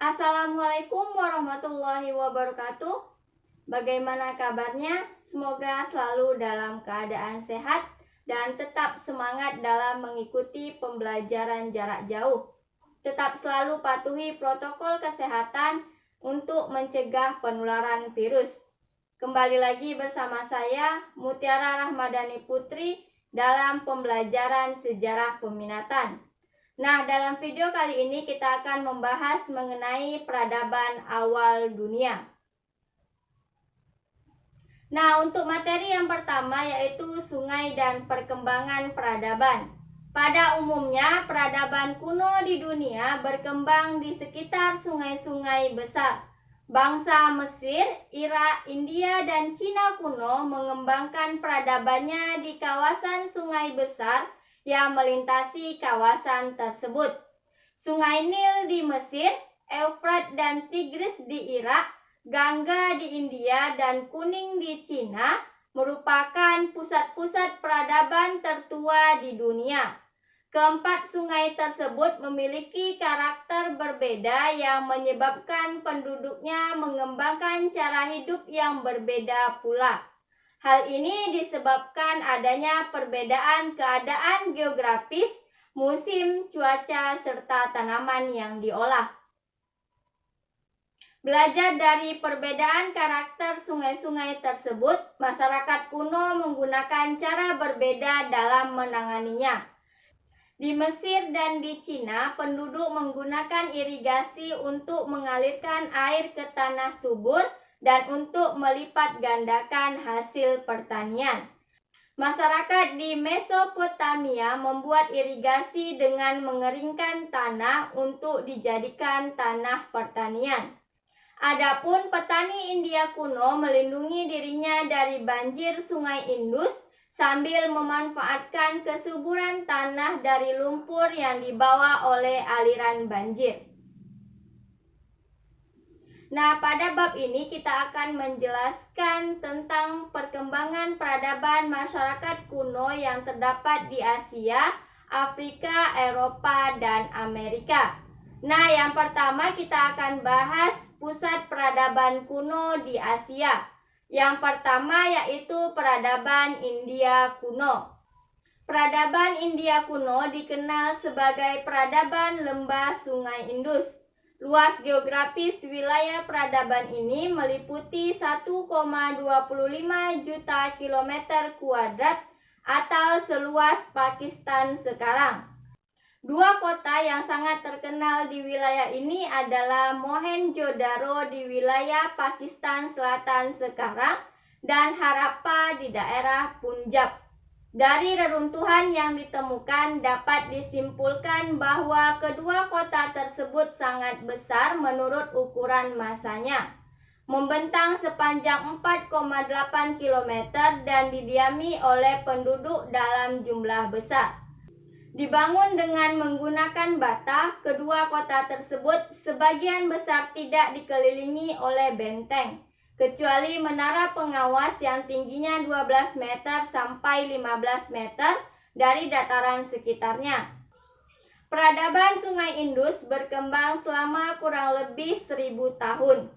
Assalamualaikum warahmatullahi wabarakatuh. Bagaimana kabarnya? Semoga selalu dalam keadaan sehat dan tetap semangat dalam mengikuti pembelajaran jarak jauh. Tetap selalu patuhi protokol kesehatan untuk mencegah penularan virus. Kembali lagi bersama saya, Mutiara Rahmadani Putri, dalam pembelajaran sejarah peminatan. Nah, dalam video kali ini kita akan membahas mengenai peradaban awal dunia. Nah, untuk materi yang pertama yaitu sungai dan perkembangan peradaban. Pada umumnya, peradaban kuno di dunia berkembang di sekitar sungai-sungai besar. Bangsa Mesir, Irak, India, dan Cina kuno mengembangkan peradabannya di kawasan sungai besar yang melintasi kawasan tersebut. Sungai Nil di Mesir, Efrat dan Tigris di Irak, Gangga di India, dan Kuning di Cina merupakan pusat-pusat peradaban tertua di dunia. Keempat sungai tersebut memiliki karakter berbeda yang menyebabkan penduduknya mengembangkan cara hidup yang berbeda pula. Hal ini disebabkan adanya perbedaan keadaan geografis, musim, cuaca, serta tanaman yang diolah. Belajar dari perbedaan karakter sungai-sungai tersebut, masyarakat kuno menggunakan cara berbeda dalam menanganinya. Di Mesir dan di Cina, penduduk menggunakan irigasi untuk mengalirkan air ke tanah subur dan untuk melipat gandakan hasil pertanian. Masyarakat di Mesopotamia membuat irigasi dengan mengeringkan tanah untuk dijadikan tanah pertanian. Adapun petani India kuno melindungi dirinya dari banjir Sungai Indus sambil memanfaatkan kesuburan tanah dari lumpur yang dibawa oleh aliran banjir. Nah, pada bab ini kita akan menjelaskan tentang perkembangan peradaban masyarakat kuno yang terdapat di Asia, Afrika, Eropa, dan Amerika. Nah, yang pertama kita akan bahas pusat peradaban kuno di Asia. Yang pertama yaitu peradaban India kuno. Peradaban India kuno dikenal sebagai peradaban lembah Sungai Indus. Luas geografis wilayah peradaban ini meliputi 1,25 juta kilometer kuadrat atau seluas Pakistan sekarang. Dua kota yang sangat terkenal di wilayah ini adalah Mohenjo-daro di wilayah Pakistan Selatan sekarang dan Harappa di daerah Punjab. Dari reruntuhan yang ditemukan dapat disimpulkan bahwa kedua kota tersebut sangat besar menurut ukuran masanya, membentang sepanjang 4,8 km dan didiami oleh penduduk dalam jumlah besar. Dibangun dengan menggunakan bata, kedua kota tersebut sebagian besar tidak dikelilingi oleh benteng, kecuali menara pengawas yang tingginya 12 meter sampai 15 meter dari dataran sekitarnya. Peradaban Sungai Indus berkembang selama kurang lebih 1000 tahun.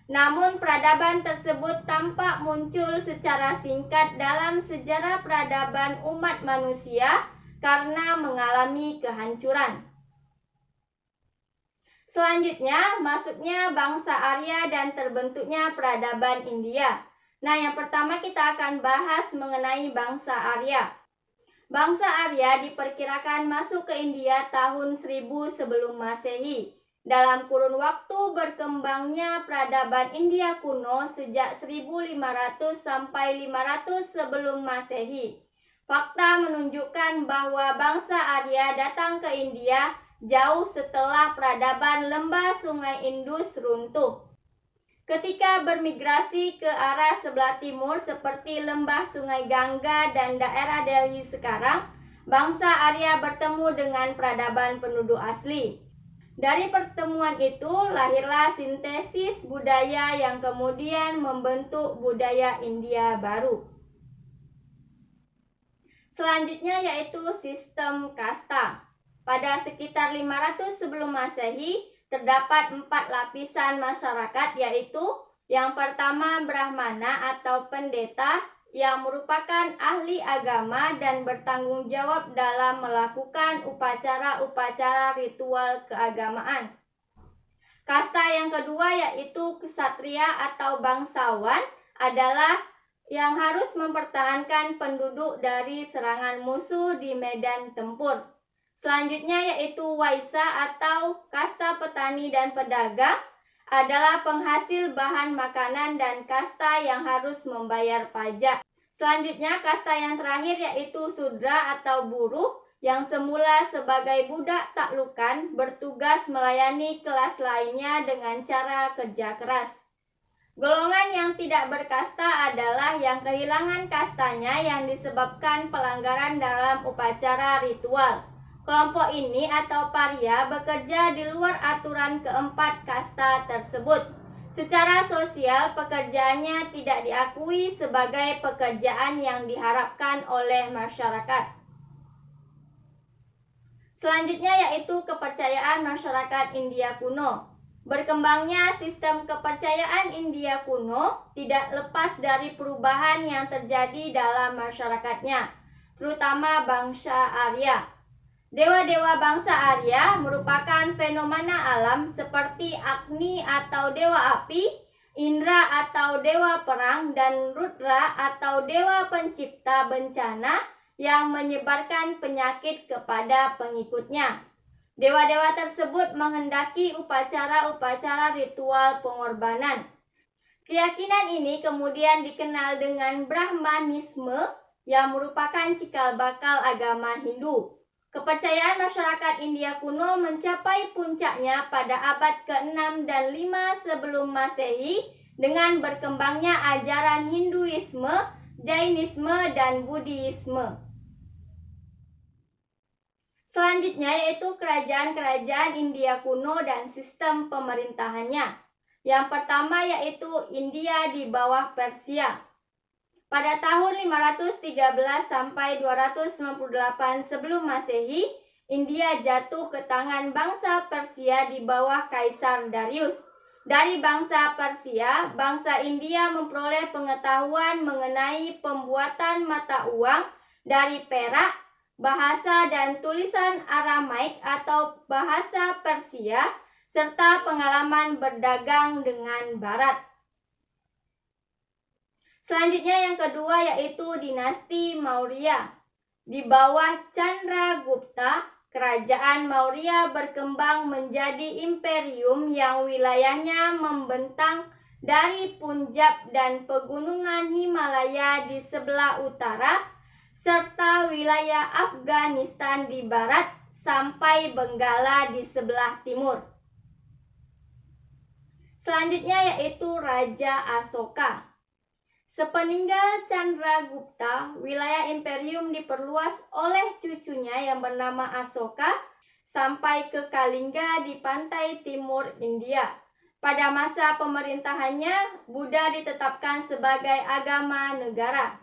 Namun peradaban tersebut tampak muncul secara singkat dalam sejarah peradaban umat manusia karena mengalami kehancuran. Selanjutnya, masuknya bangsa Arya dan terbentuknya peradaban India. Nah, yang pertama kita akan bahas mengenai bangsa Arya. Bangsa Arya diperkirakan masuk ke India tahun 1000 sebelum Masehi. Dalam kurun waktu berkembangnya peradaban India kuno sejak 1500 sampai 500 sebelum Masehi. Fakta menunjukkan bahwa bangsa Arya datang ke India jauh setelah peradaban lembah Sungai Indus runtuh. Ketika bermigrasi ke arah sebelah timur seperti lembah Sungai Gangga dan daerah Delhi sekarang, bangsa Arya bertemu dengan peradaban penduduk asli. Dari pertemuan itu lahirlah sintesis budaya yang kemudian membentuk budaya India baru. Selanjutnya yaitu sistem kasta. Pada sekitar 500 sebelum Masehi, terdapat 4 lapisan masyarakat, yaitu yang pertama Brahmana atau pendeta yang merupakan ahli agama dan bertanggung jawab dalam melakukan upacara-upacara ritual keagamaan. Kasta yang kedua yaitu ksatria atau bangsawan adalah yang harus mempertahankan penduduk dari serangan musuh di medan tempur. Selanjutnya yaitu waisya atau kasta petani dan pedagang adalah penghasil bahan makanan dan kasta yang harus membayar pajak. Selanjutnya kasta yang terakhir yaitu sudra atau buruh yang semula sebagai budak taklukan bertugas melayani kelas lainnya dengan cara kerja keras. Golongan yang tidak berkasta adalah yang kehilangan kastanya yang disebabkan pelanggaran dalam upacara ritual. Kelompok ini atau paria bekerja di luar aturan keempat kasta tersebut. Secara sosial, pekerjaannya tidak diakui sebagai pekerjaan yang diharapkan oleh masyarakat. Selanjutnya yaitu kepercayaan masyarakat India kuno. Berkembangnya sistem kepercayaan India kuno tidak lepas dari perubahan yang terjadi dalam masyarakatnya, terutama bangsa Arya. Dewa-dewa bangsa Arya merupakan fenomena alam seperti Agni atau dewa api, Indra atau dewa perang, dan Rudra atau dewa pencipta bencana yang menyebarkan penyakit kepada pengikutnya. Dewa-dewa tersebut menghendaki upacara-upacara ritual pengorbanan. Keyakinan ini kemudian dikenal dengan Brahmanisme yang merupakan cikal bakal agama Hindu. Kepercayaan masyarakat India kuno mencapai puncaknya pada abad ke-6 dan 5 sebelum Masehi dengan berkembangnya ajaran Hinduisme, Jainisme, dan Buddhisme. Selanjutnya yaitu kerajaan-kerajaan India kuno dan sistem pemerintahannya. Yang pertama yaitu India di bawah Persia. Pada tahun 513 sampai 298 sebelum Masehi, India jatuh ke tangan bangsa Persia di bawah Kaisar Darius. Dari bangsa Persia, bangsa India memperoleh pengetahuan mengenai pembuatan mata uang dari perak, bahasa dan tulisan Aramaik atau bahasa Persia, serta pengalaman berdagang dengan Barat. Selanjutnya yang kedua yaitu dinasti Maurya. Di bawah Chandragupta, kerajaan Maurya berkembang menjadi imperium yang wilayahnya membentang dari Punjab dan pegunungan Himalaya di sebelah utara, serta wilayah Afghanistan di barat sampai Benggala di sebelah timur. Selanjutnya yaitu Raja Asoka. Sepeninggal Chandragupta, wilayah imperium diperluas oleh cucunya yang bernama Asoka sampai ke Kalinga di pantai timur India. Pada masa pemerintahannya, Buddha ditetapkan sebagai agama negara.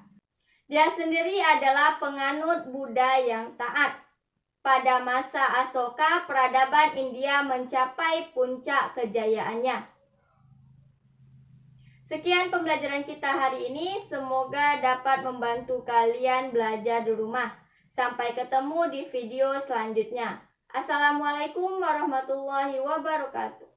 Dia sendiri adalah penganut Buddha yang taat. Pada masa Asoka, peradaban India mencapai puncak kejayaannya. Sekian pembelajaran kita hari ini, semoga dapat membantu kalian belajar di rumah. Sampai ketemu di video selanjutnya. Assalamualaikum warahmatullahi wabarakatuh.